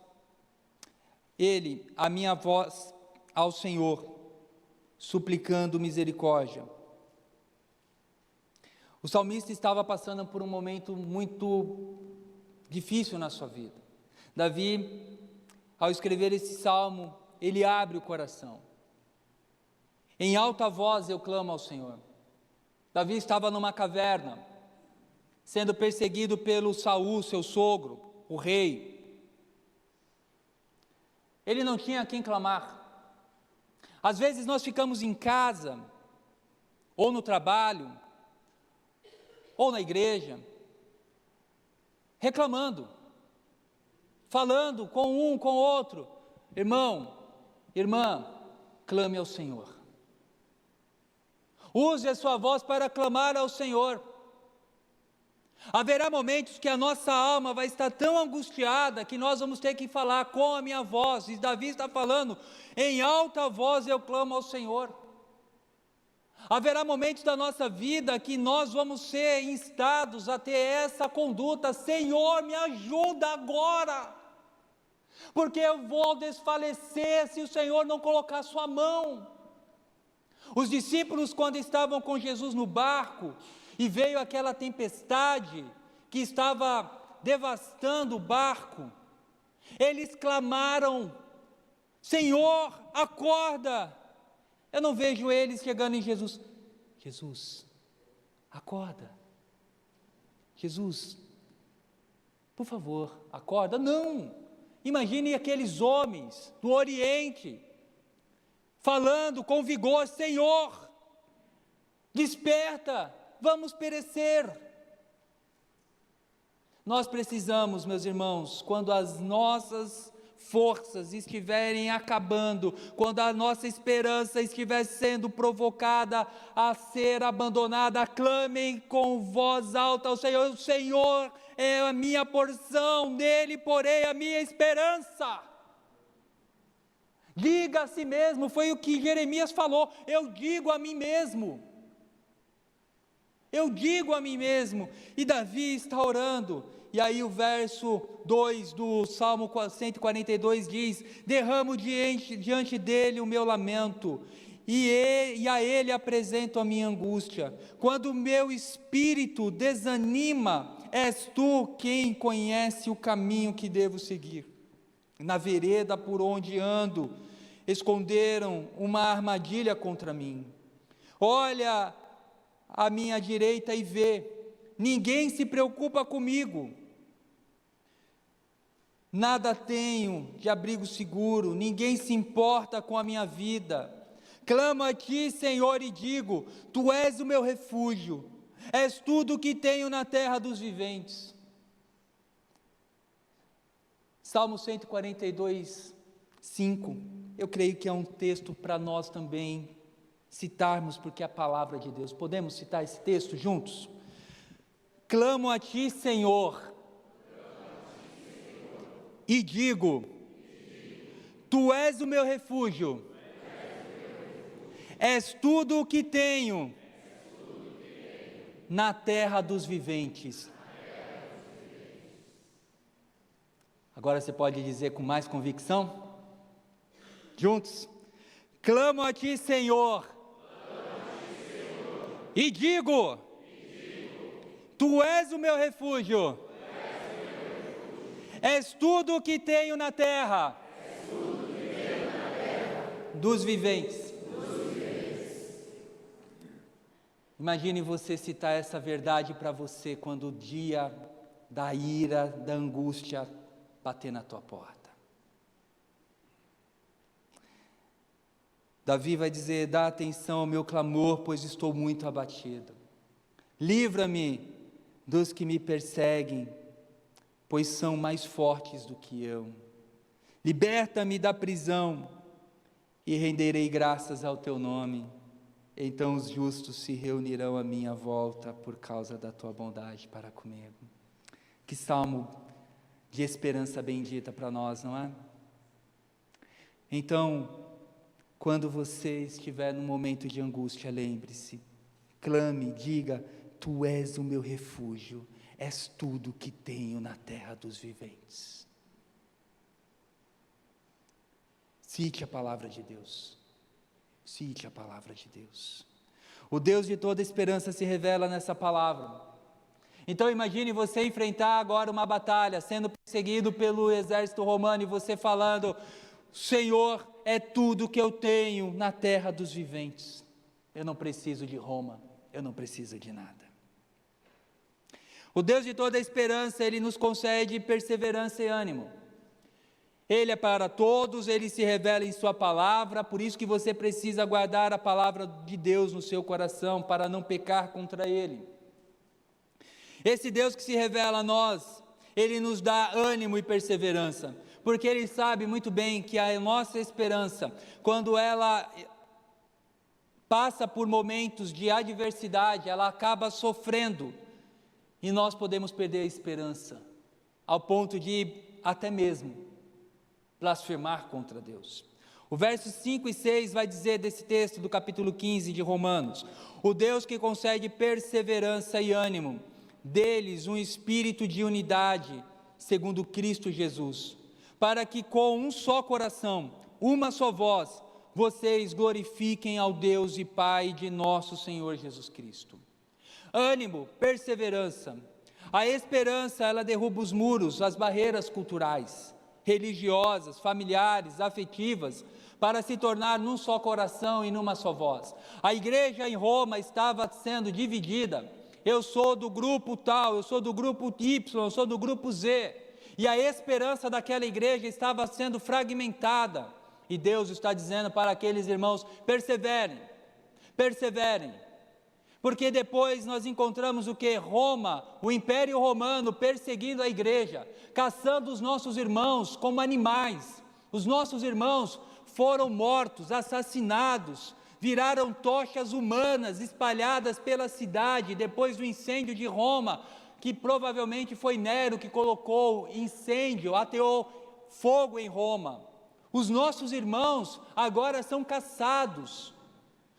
Ele, a minha voz ao Senhor, suplicando misericórdia. O salmista estava passando por um momento muito difícil na sua vida. Davi, ao escrever esse salmo, ele abre o coração. Em alta voz eu clamo ao Senhor. Davi estava numa caverna, sendo perseguido pelo Saul, seu sogro, o rei. Ele não tinha a quem clamar. Às vezes nós ficamos em casa, ou no trabalho, ou na igreja, reclamando, falando com um, com o outro. Irmão, irmã, clame ao Senhor. Use a sua voz para clamar ao Senhor. Haverá momentos que a nossa alma vai estar tão angustiada que nós vamos ter que falar com a minha voz. E Davi está falando, em alta voz eu clamo ao Senhor. Haverá momentos da nossa vida que nós vamos ser instados a ter essa conduta. Senhor, me ajuda agora, porque eu vou desfalecer se o Senhor não colocar a sua mão. Os discípulos, quando estavam com Jesus no barco, e veio aquela tempestade que estava devastando o barco, eles clamaram, Senhor, acorda. Eu não vejo eles chegando em Jesus, Jesus, acorda, Jesus, por favor, acorda. Não, imagine aqueles homens do Oriente, falando com vigor, Senhor, desperta, vamos perecer. Nós precisamos, meus irmãos, quando as nossas forças estiverem acabando, quando a nossa esperança estiver sendo provocada a ser abandonada, clamem com voz alta ao Senhor. O Senhor é a minha porção, nele porei a minha esperança. Diga a si mesmo, foi o que Jeremias falou, eu digo a mim mesmo. Eu digo a mim mesmo. E Davi está orando. E aí o verso 2 do Salmo 142 diz, derramo diante dele o meu lamento, e a ele apresento a minha angústia. Quando o meu espírito desanima, és tu quem conhece o caminho que devo seguir. Na vereda por onde ando, esconderam uma armadilha contra mim. Olha à minha direita e vê, ninguém se preocupa comigo. Nada tenho de abrigo seguro, ninguém se importa com a minha vida. Clamo a ti, Senhor, e digo, tu és o meu refúgio, és tudo o que tenho na terra dos viventes. Salmo 142, 5, eu creio que é um texto para nós também citarmos, porque é a palavra de Deus. Podemos citar esse texto juntos? Clamo a ti, Senhor, e digo, tu és o meu refúgio, és tudo o que tenho na terra dos viventes. Agora você pode dizer com mais convicção? Juntos? Clamo a ti, Senhor, e digo, tu és o meu refúgio, és tudo o que tenho na terra, dos viventes. Imagine você citar essa verdade para você quando o dia da ira, da angústia bater na tua porta. Davi vai dizer, dá atenção ao meu clamor, pois estou muito abatido. Livra-me dos que me perseguem, pois são mais fortes do que eu. Liberta-me da prisão e renderei graças ao teu nome. Então os justos se reunirão à minha volta por causa da tua bondade para comigo. Que salmo de esperança bendita para nós, não é? Então, quando você estiver num momento de angústia, lembre-se, clame, diga, tu és o meu refúgio, és tudo que tenho na terra dos viventes. Cite a palavra de Deus. Cite a palavra de Deus. O Deus de toda esperança se revela nessa palavra. Então imagine você enfrentar agora uma batalha, sendo perseguido pelo exército romano e você falando: Senhor é tudo que eu tenho na terra dos viventes. Eu não preciso de Roma, eu não preciso de nada. O Deus de toda esperança, Ele nos concede perseverança e ânimo. Ele é para todos, Ele se revela em sua palavra, por isso que você precisa guardar a palavra de Deus no seu coração, para não pecar contra Ele. Esse Deus que se revela a nós, Ele nos dá ânimo e perseverança, porque Ele sabe muito bem que a nossa esperança, quando ela passa por momentos de adversidade, ela acaba sofrendo, e nós podemos perder a esperança, ao ponto de até mesmo blasfemar contra Deus. O verso 5 e 6 vai dizer desse texto do capítulo 15 de Romanos: o Deus que concede perseverança e ânimo, deles um espírito de unidade, segundo Cristo Jesus, para que com um só coração, uma só voz, vocês glorifiquem ao Deus e Pai de nosso Senhor Jesus Cristo. Ânimo, perseverança. A esperança, ela derruba os muros, as barreiras culturais, religiosas, familiares, afetivas, para se tornar num só coração e numa só voz. A igreja em Roma estava sendo dividida. Eu sou do grupo tal, eu sou do grupo Y, eu sou do grupo Z. E a esperança daquela igreja estava sendo fragmentada. E Deus está dizendo para aqueles irmãos: perseverem, perseverem. Porque depois nós encontramos o que? Roma, o Império Romano perseguindo a igreja, caçando os nossos irmãos como animais. Os nossos irmãos foram mortos, assassinados, viraram tochas humanas espalhadas pela cidade depois do incêndio de Roma, que provavelmente foi Nero que colocou incêndio, ateou fogo em Roma. Os nossos irmãos agora são caçados,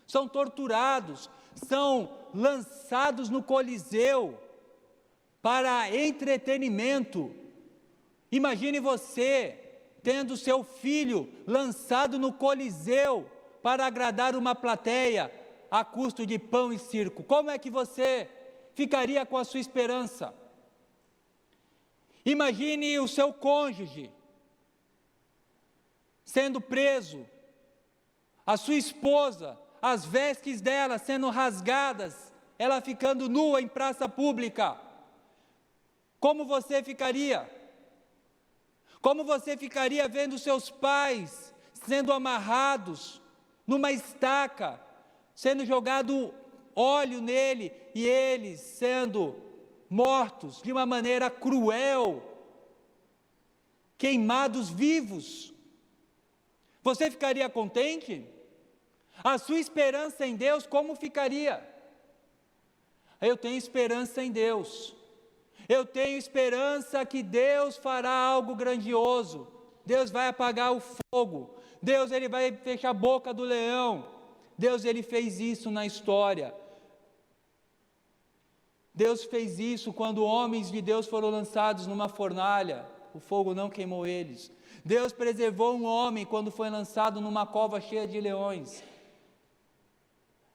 são torturados, são lançados no Coliseu para entretenimento. Imagine você tendo seu filho lançado no Coliseu para agradar uma plateia a custo de pão e circo. Como é que você ficaria com a sua esperança? Imagine o seu cônjuge sendo preso, a sua esposa, as vestes dela sendo rasgadas, ela ficando nua em praça pública. Como você ficaria? Como você ficaria vendo seus pais sendo amarrados numa estaca, sendo jogado óleo nele e eles sendo mortos de uma maneira cruel, queimados vivos? Você ficaria contente? A sua esperança em Deus, como ficaria? Eu tenho esperança em Deus. Eu tenho esperança que Deus fará algo grandioso. Deus vai apagar o fogo. Deus, Ele vai fechar a boca do leão. Deus, Ele fez isso na história. Deus fez isso quando homens de Deus foram lançados numa fornalha. O fogo não queimou eles. Deus preservou um homem quando foi lançado numa cova cheia de leões.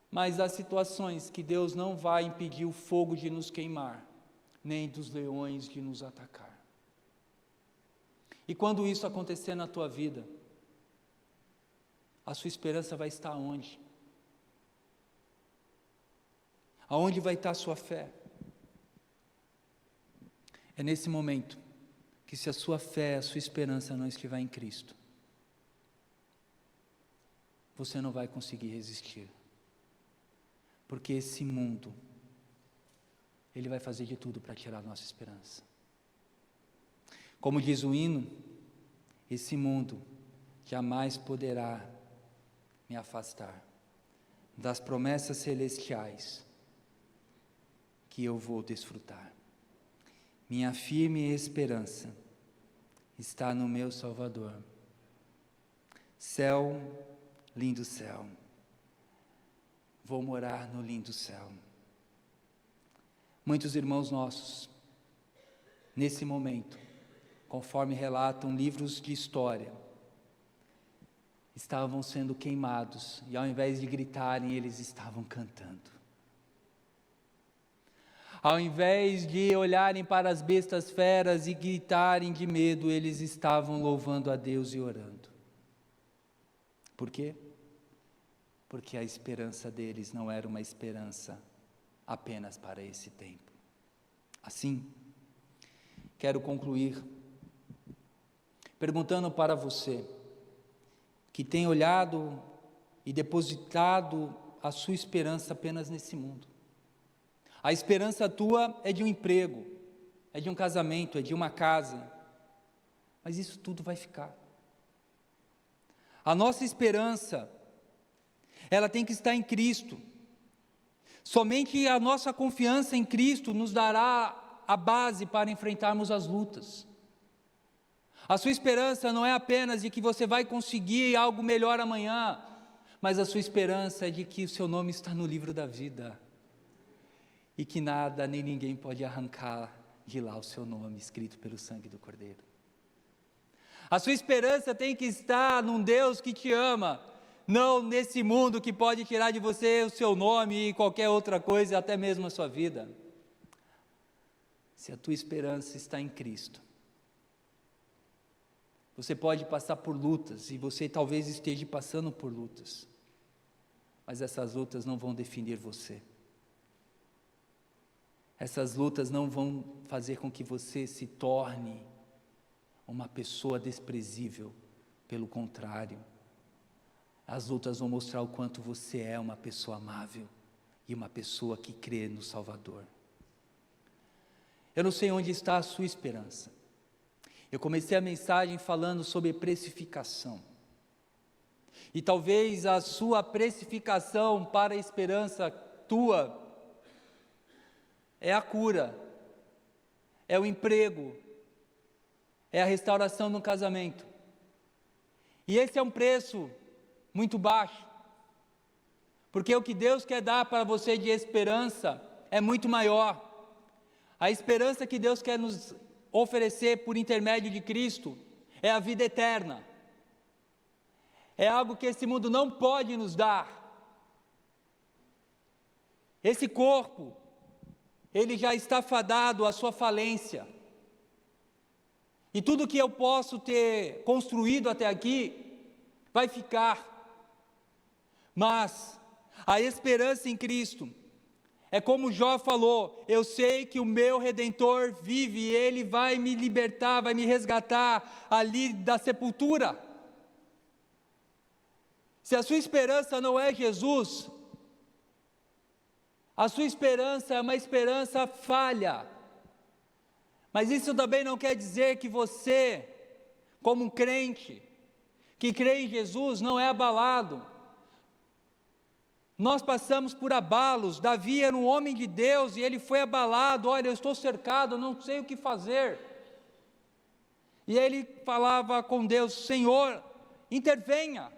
Mas há situações que Deus não vai impedir o fogo de nos queimar, nem dos leões de nos atacar. E quando isso acontecer na tua vida, a sua esperança vai estar onde? Aonde vai estar a sua fé? É nesse momento que, se a sua fé, a sua esperança não estiver em Cristo, você não vai conseguir resistir. Porque esse mundo, ele vai fazer de tudo para tirar a nossa esperança. Como diz o hino, esse mundo jamais poderá me afastar das promessas celestiais que eu vou desfrutar. Minha firme esperança está no meu Salvador. Céu, lindo céu. Vou morar no lindo céu. Muitos irmãos nossos, nesse momento, conforme relatam livros de história, estavam sendo queimados, e ao invés de gritarem, eles estavam cantando. Ao invés de olharem para as bestas feras e gritarem de medo, eles estavam louvando a Deus e orando. Por quê? Porque a esperança deles não era uma esperança apenas para esse tempo. Assim, quero concluir perguntando para você, que tem olhado e depositado a sua esperança apenas nesse mundo. A esperança tua é de um emprego, é de um casamento, é de uma casa, mas isso tudo vai ficar. A nossa esperança, ela tem que estar em Cristo. Somente a nossa confiança em Cristo nos dará a base para enfrentarmos as lutas. A sua esperança não é apenas de que você vai conseguir algo melhor amanhã, mas a sua esperança é de que o seu nome está no livro da vida e que nada nem ninguém pode arrancar de lá o seu nome escrito pelo sangue do Cordeiro. A sua esperança tem que estar num Deus que te ama, não nesse mundo que pode tirar de você o seu nome e qualquer outra coisa, até mesmo a sua vida. Se a tua esperança está em Cristo, você pode passar por lutas, e você talvez esteja passando por lutas, mas essas lutas não vão definir você. Essas lutas não vão fazer com que você se torne uma pessoa desprezível, pelo contrário, as lutas vão mostrar o quanto você é uma pessoa amável e uma pessoa que crê no Salvador. Eu não sei onde está a sua esperança. Eu comecei a mensagem falando sobre precificação. E talvez a sua precificação para a esperança tua é a cura, é o emprego, é a restauração no casamento. E esse é um preço muito baixo, porque o que Deus quer dar para você de esperança é muito maior. A esperança que Deus quer nos oferecer por intermédio de Cristo é a vida eterna. É algo que esse mundo não pode nos dar. Esse corpo, ele já está fadado à sua falência. E tudo que eu posso ter construído até aqui vai ficar. Mas a esperança em Cristo é como Jó falou: eu sei que o meu Redentor vive e Ele vai me libertar, vai me resgatar ali da sepultura. Se a sua esperança não é Jesus, a sua esperança é uma esperança falha. Mas isso também não quer dizer que você, como um crente, que crê em Jesus, não é abalado. Nós passamos por abalos. Davi era um homem de Deus e ele foi abalado. Olha, eu estou cercado, eu não sei o que fazer. E ele falava com Deus: Senhor, intervenha.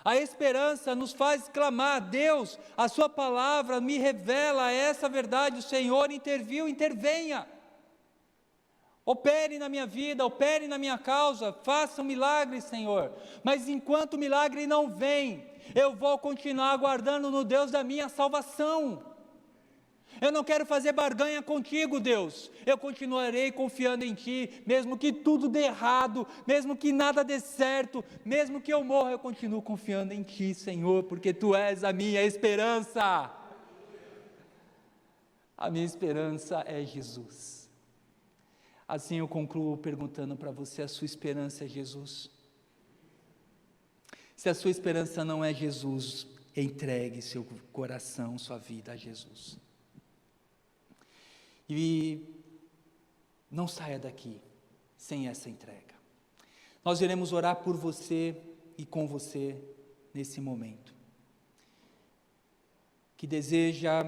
A esperança nos faz clamar: Deus, a sua palavra me revela essa verdade, o Senhor interviu, intervenha. Opere na minha vida, opere na minha causa, faça um milagre, Senhor. Mas enquanto o milagre não vem, eu vou continuar aguardando no Deus da minha salvação. Eu não quero fazer barganha contigo, Deus. Eu continuarei confiando em Ti, mesmo que tudo dê errado, mesmo que nada dê certo, mesmo que eu morra, eu continuo confiando em Ti, Senhor, porque Tu és a minha esperança. A minha esperança é Jesus. Assim eu concluo perguntando para você: a sua esperança é Jesus? Se a sua esperança não é Jesus, entregue seu coração, sua vida a Jesus. E não saia daqui sem essa entrega. Nós iremos orar por você e com você nesse momento, que deseja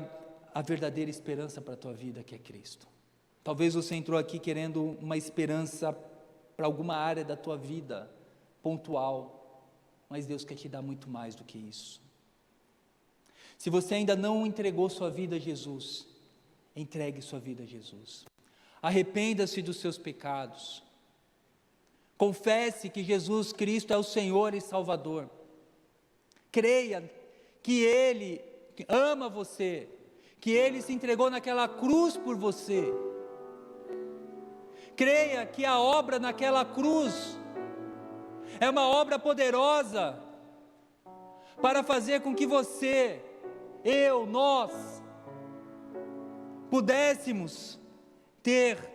a verdadeira esperança para a tua vida, que é Cristo. Talvez você entrou aqui querendo uma esperança para alguma área da tua vida, pontual, mas Deus quer te dar muito mais do que isso. Se você ainda não entregou sua vida a Jesus, entregue sua vida a Jesus. Arrependa-se dos seus pecados. Confesse que Jesus Cristo é o Senhor e Salvador. Creia que Ele ama você, que Ele se entregou naquela cruz por você. Creia que a obra naquela cruz é uma obra poderosa para fazer com que você, eu, nós, pudéssemos ter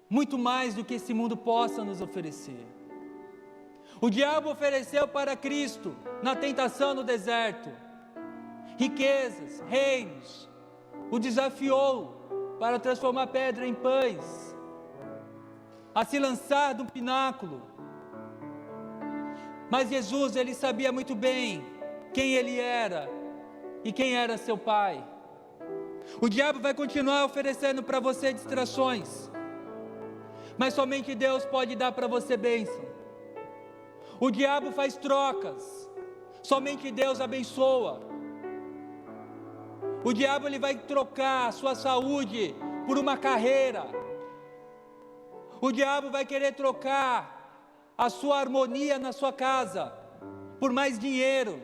muito mais do que esse mundo possa nos oferecer. O diabo ofereceu para Cristo, na tentação no deserto, riquezas, reinos, o desafiou para transformar pedra em pães, a se lançar do pináculo. Mas Jesus, ele sabia muito bem quem ele era e quem era seu pai. O diabo vai continuar oferecendo para você distrações, mas somente Deus pode dar para você bênção. O diabo faz trocas, somente Deus abençoa. O diabo ele vai trocar a sua saúde por uma carreira. O diabo vai querer trocar a sua harmonia na sua casa por mais dinheiro.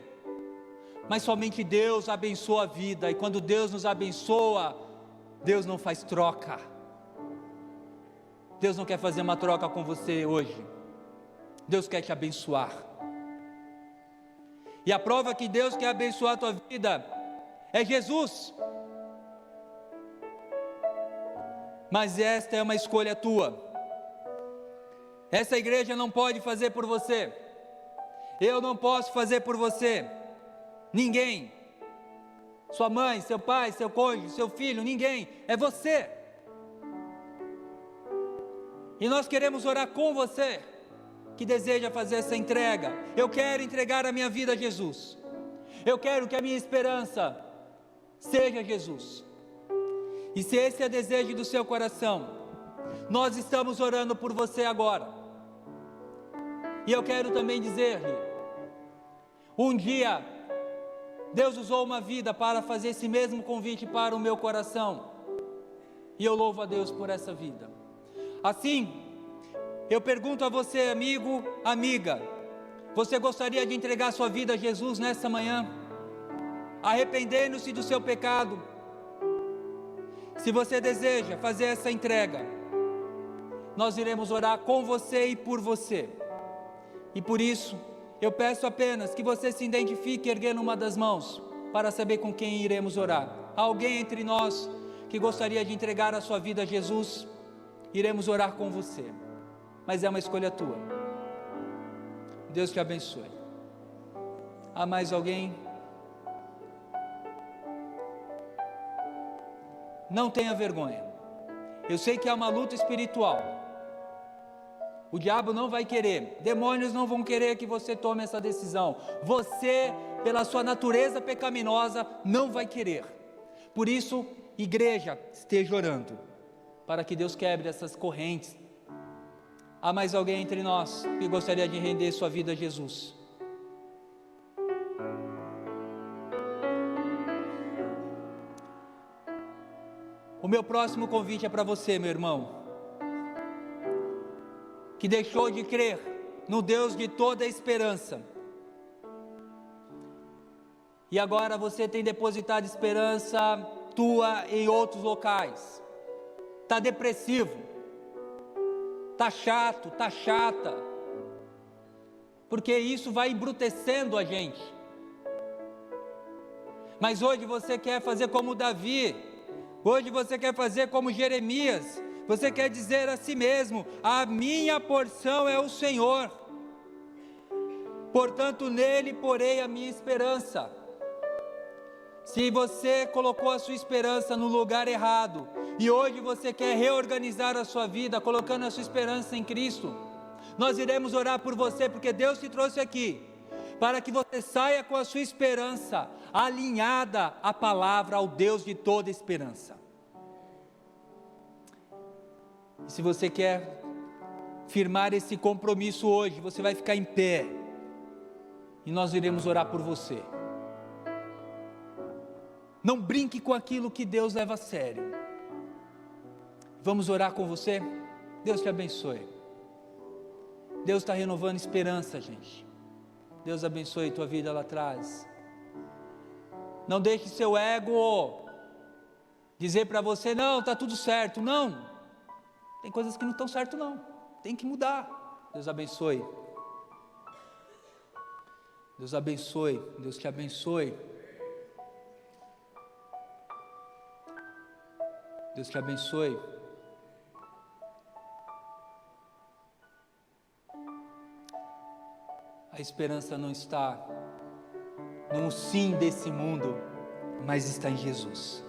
Mas somente Deus abençoa a vida, e quando Deus nos abençoa, Deus não faz troca. Deus não quer fazer uma troca com você hoje. Deus quer te abençoar. E a prova que Deus quer abençoar a tua vida é Jesus. Mas esta é uma escolha tua. Essa igreja não pode fazer por você. Eu não posso fazer por você. Ninguém. Sua mãe, seu pai, seu cônjuge, seu filho, ninguém. É você. E nós queremos orar com você, que deseja fazer essa entrega. Eu quero entregar a minha vida a Jesus. Eu quero que a minha esperança seja Jesus. E se esse é o desejo do seu coração, nós estamos orando por você agora. E eu quero também dizer-lhe, um dia, Deus usou uma vida para fazer esse mesmo convite para o meu coração. E eu louvo a Deus por essa vida. Assim, eu pergunto a você, amigo, amiga, você gostaria de entregar sua vida a Jesus nessa manhã? Arrependendo-se do seu pecado? Se você deseja fazer essa entrega, nós iremos orar com você e por você. E por isso, eu peço apenas que você se identifique erguendo uma das mãos, para saber com quem iremos orar. Há alguém entre nós que gostaria de entregar a sua vida a Jesus? Iremos orar com você, mas é uma escolha tua. Deus te abençoe. Há mais alguém? Não tenha vergonha. Eu sei que há uma luta espiritual. O diabo não vai querer, demônios não vão querer que você tome essa decisão. Você, pela sua natureza pecaminosa, não vai querer. Por isso, igreja, esteja orando, para que Deus quebre essas correntes. Há mais alguém entre nós que gostaria de render sua vida a Jesus? O meu próximo convite é para você, meu irmão, que deixou de crer no Deus de toda a esperança, e agora você tem depositado esperança tua em outros locais. Está depressivo, está chato, está chata, porque isso vai embrutecendo a gente. Mas hoje você quer fazer como Davi, hoje você quer fazer como Jeremias, você quer dizer a si mesmo: a minha porção é o Senhor, portanto nele porei a minha esperança. Se você colocou a sua esperança no lugar errado, e hoje você quer reorganizar a sua vida, colocando a sua esperança em Cristo, nós iremos orar por você, porque Deus te trouxe aqui, para que você saia com a sua esperança alinhada à palavra, ao Deus de toda esperança. E se você quer firmar esse compromisso hoje, você vai ficar em pé, e nós iremos orar por você. Não brinque com aquilo que Deus leva a sério. Vamos orar com você? Deus te abençoe. Deus está renovando esperança, gente. Deus abençoe tua vida lá atrás. Não deixe seu ego dizer para você, não, está tudo certo. Não, tem coisas que não estão certo não, tem que mudar. Deus abençoe. Deus abençoe, Deus te abençoe. Deus te abençoe. A esperança não está no sim desse mundo, mas está em Jesus.